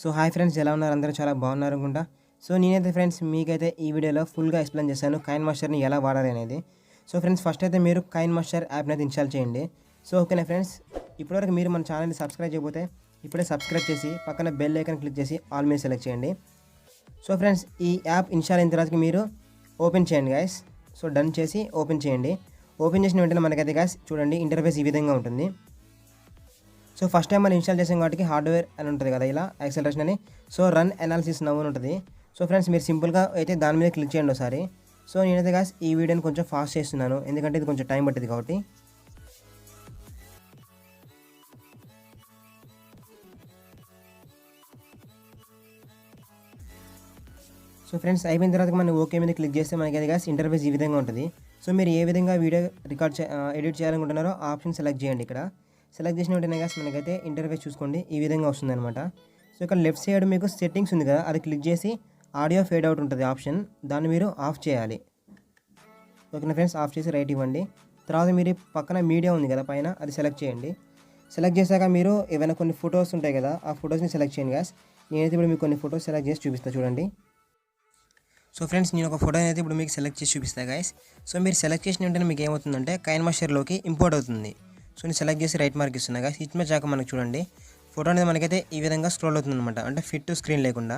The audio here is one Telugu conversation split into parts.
సో హాయ్ ఫ్రెండ్స్, ఎలా ఉన్నారు? అందరూ చాలా బాగున్నారు అనుకుంటా. సో నేనైతే ఫ్రెండ్స్ మీకైతే ఈ వీడియోలో ఫుల్గా ఎక్స్ప్లెయిన్ చేశాను కైన్ మాస్టర్ని ఎలా వాడాలి అనేది. సో ఫ్రెండ్స్, ఫస్ట్ అయితే మీరు కైన్ మాస్టర్ యాప్ని అయితే ఇన్స్టాల్ చేయండి. సో ఓకేనా ఫ్రెండ్స్, ఇప్పటివరకు మీరు మన ఛానల్ని సబ్స్క్రైబ్ చేయకపోతే ఇప్పుడే సబ్స్క్రైబ్ చేసి పక్కన బెల్ ఐకాన్ క్లిక్ చేసి ఆల్ మీద సెలెక్ట్ చేయండి. సో ఫ్రెండ్స్, ఈ యాప్ ఇన్స్టాల్ అయిన తర్వాత మీరు ఓపెన్ చేయండి గాయస్. సో డన్ చేసి ఓపెన్ చేయండి. ఓపెన్ చేసిన వెంటనే మనకైతే గాయస్ చూడండి ఇంటర్ఫేస్ ఈ విధంగా ఉంటుంది. సో ఫస్ట్ టైం మనం ఇన్స్టాల్ చేసాం కాబట్టి హార్డ్వేర్ అని ఉంటుంది కదా, ఇలా యాక్సలరేషన్ అని. సో రన్ అనాలిసిస్ నవ్ అని ఉంటుంది. సో ఫ్రెండ్స్, మీరు సింపుల్గా అయితే దాని మీద క్లిక్ చేయండి ఒకసారి. సో నేనైతే గాస్ ఈ వీడియోని కొంచెం ఫాస్ట్ చేస్తున్నాను, ఎందుకంటే ఇది కొంచెం టైం పట్టింది కాబట్టి. సో ఫ్రెండ్స్, అయిపోయిన తర్వాత మనం ఓకే మీద క్లిక్ చేస్తే మనకి అది గాస్ ఇంటర్ఫేస్ ఈ విధంగా ఉంటుంది. సో మీరు ఏ విధంగా వీడియో ఎడిట్ చేయాలనుకుంటున్నారో ఆ ఆప్షన్ సెలెక్ట్ చేయండి. ఇక్కడ సెలెక్ట్ చేసిన వెంటనే గాస్ మనకైతే ఇంటర్ఫేస్ చూసుకోండి ఈ విధంగా వస్తుంది అనమాట. సో ఇక్కడ లెఫ్ట్ సైడ్ మీకు సెట్టింగ్స్ ఉంది కదా, అది క్లిక్ చేసి ఆడియో ఫేడ్ అవుట్ ఉంటుంది ఆప్షన్, దాన్ని మీరు ఆఫ్ చేయాలి. ఓకేనా ఫ్రెండ్స్, ఆఫ్ చేసి రైట్ ఇవ్వండి. తర్వాత మీరు పక్కన మీడియా ఉంది కదా పైన, అది సెలెక్ట్ చేయండి. సెలెక్ట్ చేశాక మీరు ఏమైనా కొన్ని ఫొటోస్ ఉంటాయి కదా, ఆ ఫొటోస్ని సెలెక్ట్ చేయండి గాస్. నేనైతే ఇప్పుడు మీకు కొన్ని ఫొటోస్ సెలెక్ట్ చేసి చూపిస్తాను చూడండి. సో ఫ్రెండ్స్, నేను ఒక ఫోటో అయితే ఇప్పుడు మీకు సెలెక్ట్ చేసి చూపిస్తాను గాయస్. సో మీరు సెలెక్ట్ చేసిన వెంటనే మీకు ఏమవుతుందంటే కైన్ మాస్టర్లోకి ఇంపోర్ట్ అవుతుంది. సో నేను సెలెక్ట్ చేసి రైట్ మార్క్ ఇస్తున్నా గాయస్. ఇచ్చిన చాక మనకు చూడండి ఫోటో అనేది మనకైతే ఈ విధంగా స్క్రోల్ అవుతుంది అనమాట, అంటే ఫిట్ టు స్క్రీన్ లేకుండా.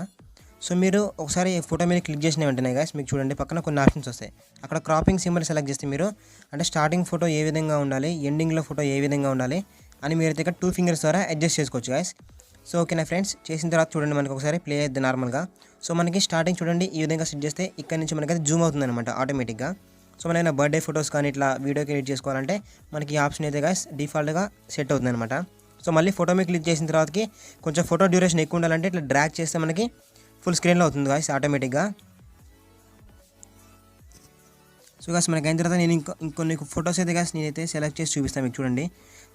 సో మీరు ఒకసారి ఫోటో మీద క్లిక్ చేసిన వెంటనే గాయస్ మీకు చూడండి పక్కన కొన్ని ఆప్షన్స్ వస్తాయి. అక్కడ క్రాపింగ్ సింబల్ సెలెక్ట్ చేస్తే మీరు అంటే స్టార్టింగ్ ఫోటో ఏ విధంగా ఉండాలి, ఎండింగ్లో ఫోటో ఏ విధంగా ఉండాలి అని మీరు అయితే 2 ఫింగర్స్ ద్వారా అడ్జస్ట్ చేసుకోవచ్చు గాయస్. సో ఓకేనా ఫ్రెండ్స్, చేసిన తర్వాత చూడండి మనకి ఒకసారి ప్లే అవుతుంది నార్మల్గా. సో మనకి స్టార్టింగ్ చూడండి ఈ విధంగా సెట్ చేస్తే ఇక్కడ నుంచి మనకైతే జూమ్ అవుతుంది అనమాట ఆటోమేటిక్గా. సో మనకైనా బర్త్డే ఫొటోస్ కానీ ఇట్లా వీడియోకి ఎడిట్ చేసుకోవాలంటే మనకి ఈ ఆప్షన్ అయితే గాయస్ డిఫాల్ట్గా సెట్ అవుతుంది అనమాట. సో మళ్ళీ ఫోటో మీద క్లిక్ చేసిన తర్వాతకి కొంచెం ఫోటో డ్యూరేషన్ ఎక్కువ ఉండాలంటే ఇట్లా డ్రాగ్ చేస్తే మనకి ఫుల్ స్క్రీన్లో అవుతుంది గాయస్ ఆటోమేటిక్గా. సో గాస్ మనకి అయిన తర్వాత నేను ఇంకొన్ని ఫొటోస్ అయితే గాస్ నేనైతే సెలెక్ట్ చేసి చూపిస్తాను మీకు చూడండి.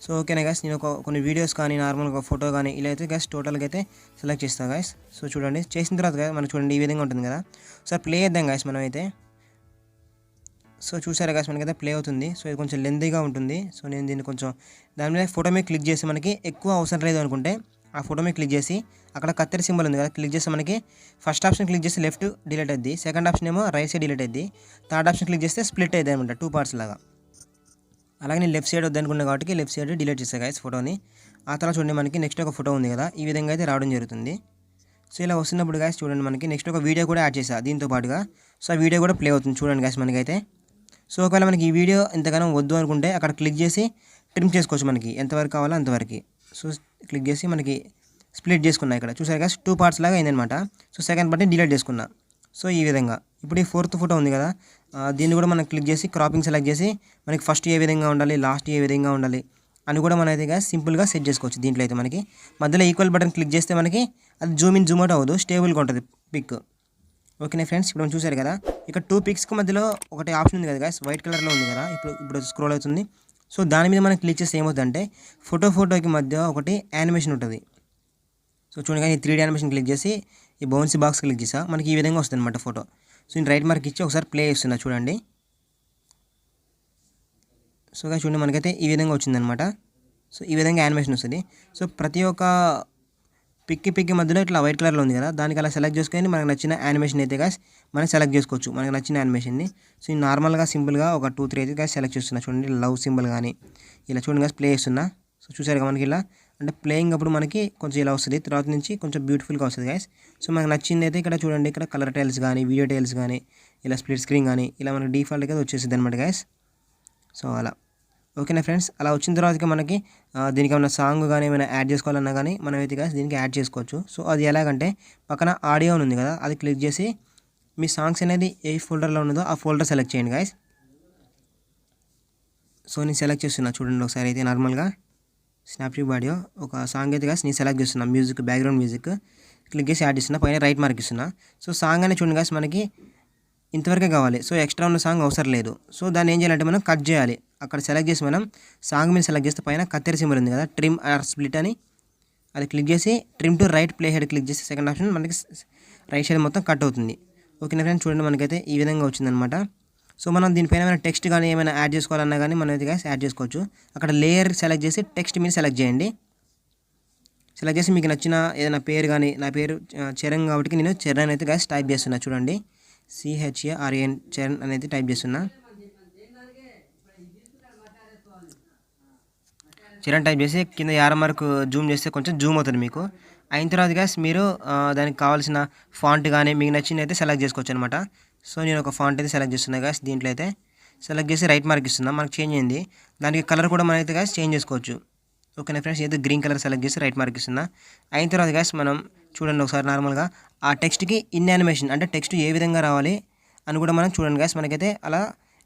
సో ఓకేనా గాస్, నేను కొన్ని వీడియోస్ కానీ నార్మల్గా ఫోటో కానీ ఇలా అయితే గాస్ టోటల్గా అయితే సెలెక్ట్ చేస్తాను గాయస్. సో చూడండి చేసిన తర్వాత గాయస్ మనకు చూడండి ఈ విధంగా ఉంటుంది కదా. సో ప్లే చేద్దాం గాయస్ మనం అయితే. సో చూసారా గాయస్ మనకైతే ప్లే అవుతుంది. సో ఇది కొంచెం లెంతీగా ఉంటుంది. సో నేను దీన్ని కొంచెం దాని మీద ఫోటో మీద క్లిక్ చేసి మనకి ఎక్కువ అవసరం లేదు అనుకుంటే ఆ ఫోటో మీద క్లిక్ చేసి అక్కడ కత్తెర సింబల్ ఉంది కదా, క్లిక్ చేస్తే మనకి ఫస్ట్ ఆప్షన్ క్లిక్ చేస్తే లెఫ్ట్ డిలీట్ అయ్యింది, సెకండ్ ఆప్షన్ ఏమో రైట్ సైడ్ డిలీట్ అయ్యింది, థర్డ్ ఆప్షన్ క్లిక్ చేస్తే స్ప్లిట్ అయ్యింది అనమాట 2 పార్ట్స్ లాగా. అలాగే నేను లెఫ్ట్ సైడ్ వద్దనుకున్నా కాబట్టి లెఫ్ట్ సైడ్ డిలీట్ చేస్తాను గాయస్ ఫోటోని. ఆ తర్వాత చూడండి మనకి నెక్స్ట్ ఒక ఫోటో ఉంది కదా, ఈ విధంగా అయితే రావడం జరుగుతుంది. సో ఇలా వస్తున్నప్పుడు గాయస్ చూడండి మనకి నెక్స్ట్ ఒక వీడియో కూడా యాడ్ చేసా దీంతో పాటుగా. సో ఆ వీడియో కూడా ప్లే అవుతుంది చూడండి గాయస్ మనకైతే. సో ఒకవేళ మనకి ఈ వీడియో ఎంతగానో వద్దు అనుకుంటే అక్కడ క్లిక్ చేసి ట్రిమ్ చేసుకోవచ్చు మనకి ఎంతవరకు కావాలో అంతవరకు. సో క్లిక్ చేసి మనకి స్ప్లిట్ చేసుకున్నా, ఇక్కడ చూసారు కదా 2 పార్ట్స్ లాగా అయిందనమాట. సో సెకండ్ పార్ట్ని డిలీట్ చేసుకున్నా. సో ఈ విధంగా ఇప్పుడు ఈ 4th ఫోటో ఉంది కదా, దీన్ని కూడా మనం క్లిక్ చేసి క్రాపింగ్ సెలెక్ట్ చేసి మనకి ఫస్ట్ ఏ విధంగా ఉండాలి, లాస్ట్ ఏ విధంగా ఉండాలి అని కూడా మనం అయితే సింపుల్గా సెట్ చేసుకోవచ్చు. దీంట్లో అయితే మనకి మధ్యలో ఈక్వల్ బటన్ క్లిక్ చేస్తే మనకి అది జూమ్ ఇన్ జూమ్ అవుట్ అవ్వదు, స్టేబుల్గా ఉంటుంది పిక్. ఓకేనా ఫ్రెండ్స్, ఇప్పుడు మనం చూసారు కదా ఇక్కడ 2 పిక్స్కి మధ్యలో ఒకటి ఆప్షన్ ఉంది కదా గాయస్, వైట్ కలర్లో ఉంది కదా, ఇప్పుడు స్క్రోల్ అవుతుంది. సో దాని మీద మనం క్లిక్ చేస్తే ఏమవుతుందంటే ఫోటోకి మధ్య ఒకటి యానిమేషన్ ఉంటుంది. సో చూడండి ఈ 3D యానిమేషన్ క్లిక్ చేసి ఈ బౌన్సీ బాక్స్ క్లిక్ చేసా మనకి ఈ విధంగా వస్తుంది అనమాట ఫోటో. సో నేను రైట్ మార్క్ ఇచ్చి ఒకసారి ప్లే చేస్తున్నా చూడండి. సో చూడండి మనకైతే ఈ విధంగా వచ్చిందనమాట. సో ఈ విధంగా యానిమేషన్ వస్తుంది. సో ప్రతి ఒక్క పిక్కి మధ్యలో ఇట్లా వైట్ కలర్లో ఉంది కదా, దానికి అలా సెలెక్ట్ చేసుకొని మనకు నచ్చిన యానిమేషన్ అయితే గాస్ మనం సెలెక్ట్ చేసుకోవచ్చు, మనకు నచ్చిన యానిమేషన్ని. సో నేను నార్మల్గా సింపుల్గా ఒక 2-3 అయితే గాస్ సెలెక్ట్ చేస్తున్నా చూడండి, లవ్ సింబల్ కానీ ఇలా చూడండి గాస్ ప్లే చేస్తున్నా. సో చూసారు మనకి ఇలా అంటే ప్లేయింగ్ అప్పుడు మనకి కొంచెం ఇలా వస్తుంది, తర్వాత నుంచి కొంచెం బ్యూటిఫుల్గా వస్తుంది గాయస్. సో మనకు నచ్చింది అయితే ఇక్కడ చూడండి, ఇక్కడ కలర్ టైల్స్ కానీ వీడియో టైల్స్ కానీ ఇలా స్ప్లిట్ స్క్రీన్ కానీ ఇలా మనకి డిఫాల్ట్గా వచ్చేసింది అనమాట గాయస్. సో అలా ఓకేనా ఫ్రెండ్స్, అలా వచ్చిన తర్వాత మనకి దీనికి ఏమైనా సాంగ్ కానీ ఏమైనా యాడ్ చేసుకోవాలన్నా కానీ మనం అయితే గాయస్ దీనికి యాడ్ చేసుకోవచ్చు. సో అది ఎలాగంటే పక్కన ఆడియో ఉంది కదా, అది క్లిక్ చేసి మీ సాంగ్స్ అనేది ఏ ఫోల్డర్లో ఉన్నదో ఆ ఫోల్డర్ సెలెక్ట్ చేయండి గాయస్. సో నేను సెలెక్ట్ చేస్తున్నా చూడండి ఒకసారి అయితే నార్మల్గా స్నాప్ట్యూబ్ ఆడియో ఒక సాంగ్ అయితే గాస్ నేను సెలెక్ట్ చేస్తున్నా, మ్యూజిక్ బ్యాక్గ్రౌండ్ మ్యూజిక్ క్లిక్ చేసి యాడ్ ఇస్తున్నా, పైన రైట్ మార్క్ ఇస్తున్నా. సో సాంగ్ అనేది చూడండి గాస్ మనకి ఇంతవరకే కావాలి, సో ఎక్స్ట్రా ఉన్న సాంగ్ అవసరం లేదు. సో దాన్ని ఏం చేయాలంటే మనం కట్ చేయాలి. అక్కడ సెలెక్ట్ చేసి మనం సాంగ్ మీద సెలెక్ట్ చేస్తే పైన కత్తెర సింబల్ ఉంది కదా, ట్రిమ్ ఆర్ స్ప్లిట్ అని, అది క్లిక్ చేసి trim to right play head click చేసి సెకండ్ ఆప్షన్ మనకి రైట్ సైడ్ మొత్తం కట్ అవుతుంది. ఓకేనా ఫ్రెండ్స్, చూడండి మనకైతే ఈ విధంగా వచ్చిందనమాట. సో మనం దీనిపైన ఏమైనా టెక్స్ట్ కానీ ఏమైనా యాడ్ చేసుకోవాలన్నా కానీ మనం అయితే గాస్ యాడ్ చేసుకోవచ్చు. అక్కడ లేయర్ సెలెక్ట్ చేసి టెక్స్ట్ మీద సెలెక్ట్ చేయండి. సెలెక్ట్ చేసి మీకు నచ్చిన ఏదైనా పేరు కానీ, నా పేరు చరణ్ కాబట్టి నేను చరణ్ అయితే గైస్ టైప్ చేస్తున్నా చూడండి. CHARN చరణ్ అనేది టైప్ చేస్తున్నా. చరణ్ టైప్ చేసి కింద యారో మార్క్ జూమ్ చేస్తే కొంచెం జూమ్ అవుతుంది మీకు. అయిన తర్వాత గైస్ మీరు దానికి కావాల్సిన ఫాంట్ కానీ మీకు నచ్చింది అయితే సెలెక్ట్ చేసుకోవచ్చు అనమాట. సో నేను ఒక ఫాంట్ అయితే సెలెక్ట్ చేస్తున్నా గైస్. దీంట్లో అయితే సెలెక్ట్ చేసి రైట్ మార్క్ ఇస్తున్నా. మనకు చేంజ్ అయింది. దానికి కలర్ కూడా మనం అయితే గైస్ చేంజ్ చేసుకోవచ్చు. ఓకేనా ఫ్రెండ్స్, ఏదో గ్రీన్ కలర్ సెలెక్ట్ చేసి రైట్ మార్క్ ఇస్తున్నా. అయిన తర్వాత గైస్ మనం చూడండి ఒకసారి నార్మల్గా ఆ టెక్స్ట్కి ఇన్ యానిమేషన్ అంటే టెక్స్ట్ ఏ విధంగా రావాలి అని కూడా మనం చూడండి గైస్. మనకైతే అలా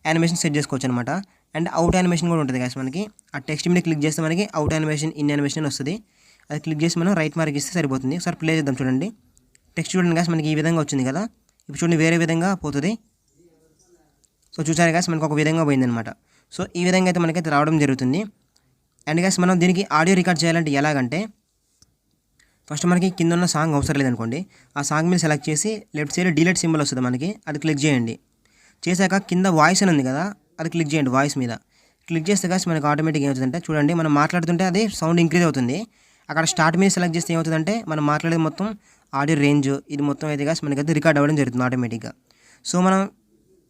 యానిమేషన్ సెట్ చేసుకోవచ్చు అనమాట. అండ్ అవుట్ యానిమేషన్ కూడా ఉంటుంది గైస్. మనకి ఆ టెక్స్ట్ మీద క్లిక్ చేస్తే మనకి అవుట్ యానిమేషన్, ఇన్ యానిమేషన్ అని వస్తుంది. అది క్లిక్ చేసి మనం రైట్ మార్క్ ఇస్తే సరిపోతుంది. ఒకసారి ప్లే చేద్దాం చూడండి. టెక్స్ట్ చూడండి గైస్, మనకి ఈ విధంగా వచ్చింది కదా. ఇప్పుడు చూడండి వేరే విధంగా పోతుంది. సో చూసారు గైస్, మనకు ఒక విధంగా పోయిందనమాట. సో ఈ విధంగా అయితే మనకైతే రావడం జరుగుతుంది. అండ్ గైస్ మనం దీనికి ఆడియో రికార్డ్ చేయాలంటే ఎలాగంటే ఫస్ట్ మనకి కింద ఉన్న సాంగ్ అవసరం లేదనుకోండి, ఆ సాంగ్ మీద సెలెక్ట్ చేసి లెఫ్ట్ సైడ్ డిలీట్ సింబల్ వస్తుంది మనకి, అది క్లిక్ చేయండి. చేశాక కింద వాయిస్ అని ఉంది కదా, అది క్లిక్ చేయండి. వాయిస్ మీద క్లిక్ చేస్తే గైస్ మనకి ఆటోమేటిక్ ఏమవుతుందంటే చూడండి, మనం మాట్లాడుతుంటే అది సౌండ్ ఇంక్రీజ్ అవుతుంది. అక్కడ స్టార్ట్ మీద సెలెక్ట్ చేస్తే ఏమవుతుందంటే మనం మాట్లాడేది మొత్తం ఆడియో రేంజ్ ఇది మొత్తం అయితే గైస్ మనకైతే రికార్డ్ అవ్వడం జరుగుతుంది ఆటోమేటిక్గా. సో మనం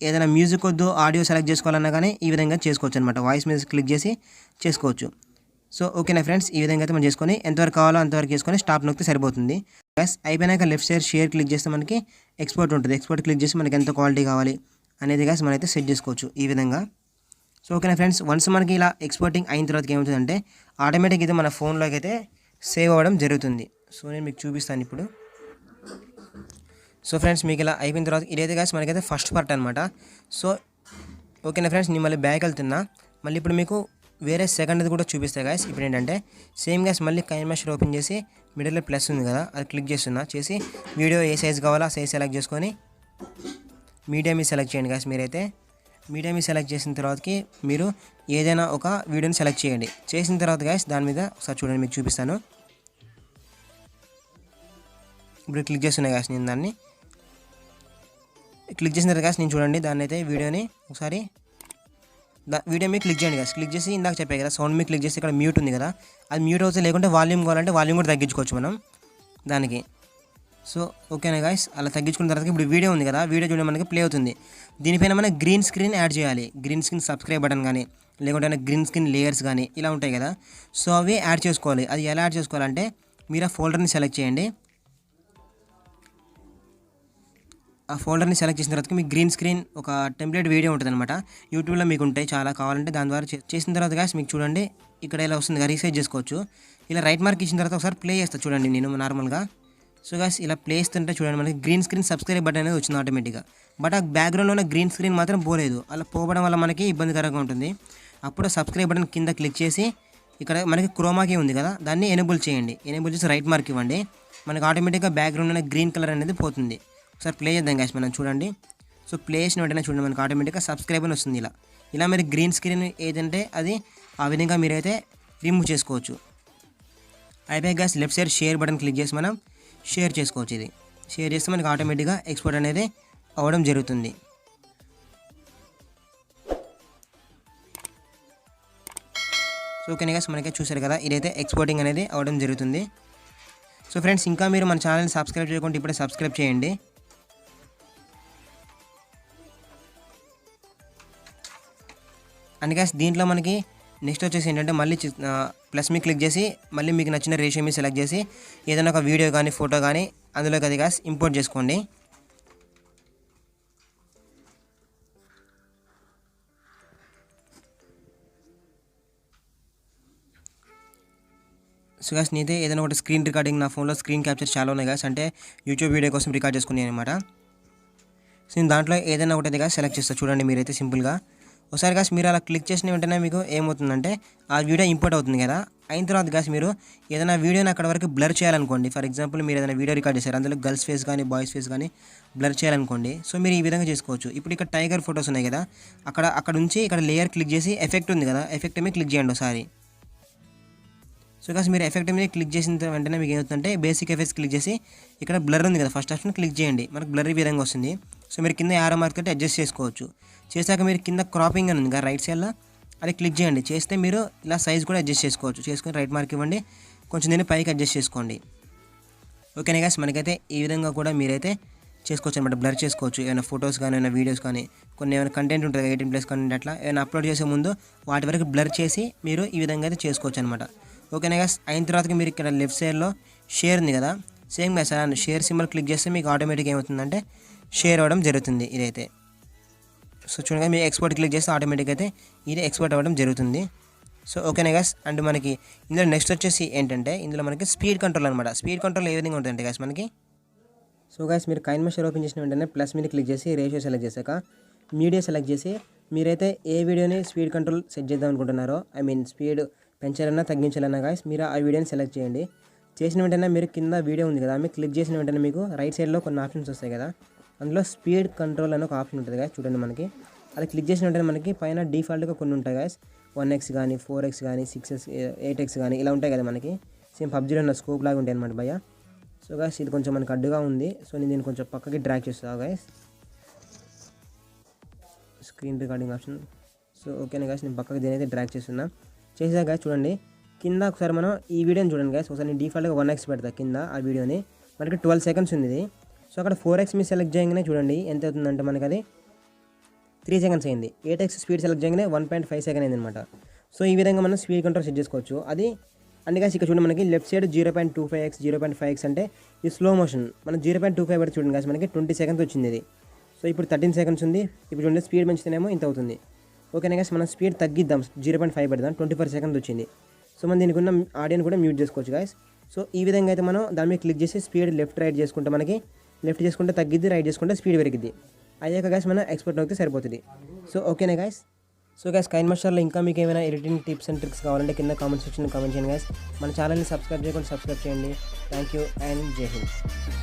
ఏదైనా మ్యూజిక్ వద్దు ఆడియో సెలెక్ట్ చేసుకోవాలన్నా కానీ ఈ విధంగా చేసుకోవచ్చు అనమాట. వాయిస్ మీద క్లిక్ చేసి చేసుకోవచ్చు. సో ఓకేనా ఫ్రెండ్స్, ఈ విధంగా అయితే మనం చేసుకొని ఎంతవరకు కావాలో అంతవరకు చేసుకొని స్టాప్ నొక్కితే సరిపోతుంది. గైస్ అయిపోయినాక లెఫ్ట్ సైడ్ షేర్ క్లిక్ చేస్తే మనకి ఎక్స్పోర్ట్ ఉంటుంది. ఎక్స్పోర్ట్ క్లిక్ చేసి మనకి ఎంత క్వాలిటీ కావాలి అనేది గైస్ మనమైతే సెట్ చేసుకోవచ్చు ఈ విధంగా. సో ఓకేనా ఫ్రెండ్స్, వన్స్ మనకి ఇలా ఎక్స్పోర్టింగ్ అయిన తర్వాత ఏమవుతుందంటే ఆటోమేటిక్ ఇది మన ఫోన్లోకి అయితే సేవ్ అవ్వడం జరుగుతుంది. సో నేను మీకు చూపిస్తాను ఇప్పుడు. సో ఫ్రెండ్స్ మీకు ఇలా అయిపోయిన తర్వాత ఇదైతే గైస్ మనకైతే ఫస్ట్ పార్ట్ అనమాట. సో ఓకేనా ఫ్రెండ్స్, నేను మళ్ళీ బ్యాక్ వెళ్తున్నా. మళ్ళీ ఇప్పుడు మీకు వేరే సెకండ్ది కూడా చూపిస్తాయి గైస్. ఇప్పుడు ఏంటంటే సేమ్ గైస్ మళ్ళీ కైన్మాస్టర్ ఓపెన్ చేసి మిడిల్లో ప్లస్ ఉంది కదా, అది క్లిక్ చేస్తున్నా. చేసి వీడియో ఏ సైజ్ కావాలో ఆ సైజ్ సెలెక్ట్ చేసుకొని మీడియం సెలెక్ట్ చేయండి గైస్. మీరైతే మీడియం సెలెక్ట్ చేసిన తర్వాతకి మీరు ఏదైనా ఒక వీడియోని సెలెక్ట్ చేయండి. చేసిన తర్వాత గైస్ దాని మీద ఒకసారి చూడండి, మీకు చూపిస్తాను. ఇప్పుడు క్లిక్ చేస్తున్నా గైస్. నేను దాన్ని క్లిక్ చేసిన తర్వాత గైస్ నేను చూడండి దాన్ని అయితే వీడియోని ఒకసారి వీడియో మీద క్లిక్ చేయండి గైస్. క్లిక్ చేసి ఇందాక చెప్పాయి కదా సౌండ్ మీద క్లిక్ చేసి ఇక్కడ మ్యూట్ ఉంది కదా, అది మ్యూట్ అవుతుంది. లేకుంటే వాల్యూమ్ కావాలంటే వాల్యూమ్ కూడా తగ్గించుకోవచ్చు మనం దానికి. సో ఓకేనా గైస్, అలా తగ్గించుకున్న తర్వాత ఇప్పుడు వీడియో ఉంది కదా, వీడియో చూడండి మనకి ప్లే అవుతుంది. దీనిపైన మనం గ్రీన్ స్క్రీన్ యాడ్ చేయాలి. గ్రీన్ స్క్రీన్ సబ్స్క్రైబ్ బటన్ కానీ లేకుంటే గ్రీన్ స్క్రీన్ లేయర్స్ కానీ ఇలా ఉంటాయి కదా. సో అవి యాడ్ చేసుకోవాలి. అది ఎలా యాడ్ చేసుకోవాలంటే మీరు ఆ ఫోల్డర్ని సెలెక్ట్ చేయండి. ఆ ఫోల్డర్ని సెలెక్ట్ చేసిన తర్వాత మీకు గ్రీన్ స్క్రీన్ ఒక టెంప్లెట్ వీడియో ఉంటుంది అనమాట. యూట్యూబ్లో మీకు ఉంటాయి చాలా, కావాలంటే దాని ద్వారా చేసిన తర్వాత గాస్ మీకు చూడండి ఇక్కడ ఇలా వస్తుంది, రీసైజ్ చేసుకోవచ్చు. ఇలా రైట్ మార్క్ ఇచ్చిన తర్వాత ఒకసారి ప్లే చేస్తా చూడండి నేను నార్మల్గా. సో గాస్ ఇలా ప్లే చేస్తుంటే చూడండి మనకి గ్రీన్ స్క్రీన్ సబ్స్క్రైబ్ బటన్ అనేది వచ్చింది ఆటోమేటిక్గా. బట్ ఆ బ్యాక్గ్రౌండ్లో ఉన్న గ్రీన్ స్క్రీన్ మాత్రం పోలేదు. అలా పోవడం వల్ల మనకి ఇబ్బందికరంగా ఉంటుంది. అప్పుడు సబ్స్క్రైబ్ బటన్ కింద క్లిక్ చేసి ఇక్కడ మనకి క్రోమాకి ఉంది కదా, దాన్ని ఎనేబుల్ చేయండి. ఎనేబుల్ చేసి రైట్ మార్క్ ఇవ్వండి. మనకి ఆటోమేటిక్గా బ్యాక్గ్రౌండ్ అనే గ్రీన్ కలర్ అనేది పోతుంది. ఒకసారి ప్లే చేద్దాం గాస్ మనం చూడండి. సో ప్లే చేసిన వెంటనే చూడండి మనకి ఆటోమేటిక్గా సబ్స్క్రైబ్ అని వస్తుంది. ఇలా మీరు గ్రీన్ స్క్రీన్ ఏదంటే అది ఆ విధంగా మీరైతే రిమూవ్ చేసుకోవచ్చు. అయిపోయి guys left side share button click చేసి మనం షేర్ చేసుకోవచ్చు. ఇది షేర్ చేస్తే మనకి ఆటోమేటిక్గా ఎక్స్పోర్ట్ అనేది అవ్వడం జరుగుతుంది. సో ఓకే గాస్ మనకి చూసారు కదా, ఇదైతే ఎక్స్పోర్టింగ్ అనేది అవ్వడం జరుగుతుంది. సో ఫ్రెండ్స్ ఇంకా మీరు మన ఛానల్ని సబ్స్క్రైబ్ చేయకుంటే ఇప్పుడే సబ్స్క్రైబ్ చేయండి. అండ్ గాస్ దీంట్లో మనకి నెక్స్ట్ వచ్చేసి ఏంటంటే మళ్ళీ ప్లస్ మీ క్లిక్ చేసి మళ్ళీ మీకు నచ్చిన రేషియో మీ సెలెక్ట్ చేసి ఏదైనా ఒక వీడియో కానీ ఫోటో కానీ అందులోకి అది గాస్ ఇంపోర్ట్ చేసుకోండి. సో గాస్ నేనైతే ఏదైనా ఒకటి స్క్రీన్ రికార్డింగ్ నా ఫోన్లో స్క్రీన్ క్యాప్చర్ చాలా ఉన్నాయి గాస్, అంటే యూట్యూబ్ వీడియో కోసం రికార్డ్ చేసుకున్నాను అనమాట. సో నేను దాంట్లో ఏదైనా ఒకటి గాస్ సెలెక్ట్ చేస్తాను చూడండి మీరైతే సింపుల్గా. ఒకసారి గాస్ మీరు అలా క్లిక్ చేసిన వెంటనే మీకు ఏమవుతుందంటే ఆ వీడియో ఇంపోర్ట్ అవుతుంది కదా. అయిన తర్వాత గాస్ మీరు ఏదైనా వీడియోని అక్కడ వరకు బ్లర్ చేయాలనుకోండి. ఫర్ ఎగ్జాంపుల్ మీరు ఏదైనా వీడియో రికార్డ్ చేశారు, అందులో గర్ల్స్ ఫేస్ కానీ బాయ్స్ ఫేస్ కానీ బ్లర్ చేయాలనుకోండి. సో మీరు ఈ విధంగా చేసుకోవచ్చు. ఇప్పుడు ఇక్కడ టైగర్ ఫొటోస్ ఉన్నాయి కదా, అక్కడ నుంచి ఇక్కడ లేయర్ క్లిక్ చేసి ఎఫెక్ట్ ఉంది కదా, ఎఫెక్ట్ మీద క్లిక్ చేయండి ఒకసారి. సో గాస్ మీరు ఎఫెక్ట్ మీద క్లిక్ చేసిన వెంటనే మీకు ఏమవుతుందంటే బేసిక్ ఎఫెక్ట్స్ క్లిక్ చేసి ఇక్కడ బ్లర్ ఉంది కదా, ఫస్ట్ ఆప్షన్ క్లిక్ చేయండి. మనకు బ్లర్ ఈ విధంగా వస్తుంది. సో మీరు కింద యారో మార్క్ అయితే అడ్జస్ట్ చేసుకోవచ్చు. చేశాక మీరు కింద క్రాపింగ్ అని ఉంది కదా రైట్ సైడ్లో, అది క్లిక్ చేయండి. చేస్తే మీరు ఇలా సైజ్ కూడా అడ్జస్ట్ చేసుకోవచ్చు. చేసుకొని రైట్ మార్క్ ఇవ్వండి. కొంచెం దీన్ని పైకి అడ్జస్ట్ చేసుకోండి. ఓకేనా గైస్, మనకైతే ఈ విధంగా కూడా మీరైతే చేసుకోవచ్చు అనమాట. బ్లర్ చేసుకోవచ్చు ఏమైనా ఫొటోస్ కానీ ఏమైనా వీడియోస్ కానీ కొన్ని ఏమైనా కంటెంట్ ఉంటుంది 18+ కంటెంట్ అట్లా ఏమైనా అప్లోడ్ చేసే ముందు వాటి వరకు బ్లర్ చేసి మీరు ఈ విధంగా అయితే చేసుకోవచ్చు అనమాట. ఓకేనా గైస్, అయిన తర్వాత మీరు ఇక్కడ లెఫ్ట్ సైడ్లో షేర్ ఉంది కదా, same guys share symbol click చేస్తే మీకు ఆటోమేటిక్గా ఏమవుతుందంటే షేర్ అవ్వడం జరుగుతుంది ఇదైతే. సో చూడగా మీరు ఎక్స్పోర్ట్ క్లిక్ చేస్తే ఆటోమేటిక్గా అయితే ఇది ఎక్స్పోర్ట్ అవ్వడం జరుగుతుంది. సో ఓకేనా గైస్, అండ్ మనకి ఇందులో నెక్స్ట్ వచ్చేసి ఏంటంటే ఇందులో మనకి స్పీడ్ కంట్రోల్ అనమాట. స్పీడ్ కంట్రోల్ ఏ విధంగా ఉంటుందంటే గైస్ మనకి, సో గైస్ మీరు కైన్మాస్టర్ ఓపెన్ చేసిన వెంటనే ప్లస్ మీద క్లిక్ చేసి రేషియో సెలెక్ట్ చేశాక మీడియా సెలెక్ట్ చేసి మీరైతే ఏ వీడియోని స్పీడ్ కంట్రోల్ సెట్ చేద్దాం అనుకుంటున్నారో, ఐ మీన్ స్పీడ్ పెంచాలన్నా తగ్గించాలన్నా గైస్ మీరు ఆ వీడియోని సెలెక్ట్ చేయండి. చేసిన వెంటనే మీరు కింద వీడియో ఉంది కదా, మీకు క్లిక్ చేసిన వెంటనే మీకు రైట్ సైడ్లో కొన్ని ఆప్షన్స్ వస్తాయి కదా, అందులో స్పీడ్ కంట్రోల్ అని ఒక ఆప్షన్ ఉంటుంది గైస్. చూడండి మనకి అది క్లిక్ చేసిన వెంటనే మనకి పైన డిఫాల్ట్గా కొన్ని ఉంటాయి గైస్, 1x కానీ 4x కానీ 6x 8x కానీ ఇలా ఉంటాయి కదా మనకి, సేమ్ పబ్జీలో ఉన్న స్కోప్ లాగా ఉంటాయి అనమాట భయ్య. సో గైస్ ఇది కొంచెం మనకు అడ్డుగా ఉంది, సో నేను దీన్ని కొంచెం పక్కకి డ్రాగ్ చేస్తాను guys, screen recording option. So ఓకేనా గైస్, నేను పక్కకి దీని అయితే డ్రాగ్ చేస్తున్నా. చేసా గైస్ చూడండి కింద ఒకసారి మనం ఈ వీడియోని చూడండి గైస్, ఒకసారి నేను డిఫాల్ట్గా 1x పెడతా కింద ఆ వీడియోని, మనకి 12 సెకండ్స్ ఉంది ఇది. సో అక్కడ 4x మీరు సెలెక్ట్ చేయగానే చూడండి ఎంత అవుతుందంటే మనకి అది 3 సెకండ్స్ అయింది. 8x స్పీడ్ సెలెక్ట్ చేయగానే 1.5 సెకండ్ అయింది అనమాట. సో ఈ విధంగా మనం స్పీడ్ కంట్రోల్ సెట్ చేసుకోవచ్చు. అది అండ్ గైస్ ఇక్కడ చూడండి మనకి లెఫ్ట్ సైడ్ 0.25x 0.5x అంటే ఇది స్లో మోషన్. మనం 0.25 పెడితే చూడండి గైస్ మనకి 20 సెకండ్స్ వచ్చింది ఇది. సో ఇప్పుడు 13 సెకండ్స్ ఉంది. ఇప్పుడు చూడండి స్పీడ్ పెంచితేనేమో ఇంత అవుతుంది. ఓకేనా గైస్, మనం స్పీడ్ తగ్గిద్దాం 0.5 పెడదాం, 24 సెకండ్స్ వచ్చింది. సో మనం దీనికి ఉన్న ఆడియోని కూడా మ్యూట్ చేసుకోవచ్చు గైస్. సో ఈ విధంగా అయితే మనం దాని మీద క్లిక్ చేసి స్పీడ్ లెఫ్ట్ రైట్ చేసుకుంటే మనకి లెఫ్ట్ చేసుకుంటే తగ్గిద్ది, రైట్ చేసుకుంటే స్పీడ్ పెరిగిద్ది. అయ్యాక గైస్ మనం ఎక్స్పోర్ట్ అయితే సరిపోతుంది. సో ఓకేనా గైస్. సో గైస్ కైన్మాస్టర్లో ఇంకా మీకు ఏమైనా ఎడిటింగ్ టిప్స్ అండ్ ట్రిక్స్ కావాలంటే కింద కామెంట్ సెక్షన్లో కామెంట్ చేయండి గైస్. మన ఛానల్ని సబ్స్క్రైబ్ చేయకుండా సబ్స్క్రైబ్ చేయండి. థ్యాంక్ యూ అండ్ జై హింద్.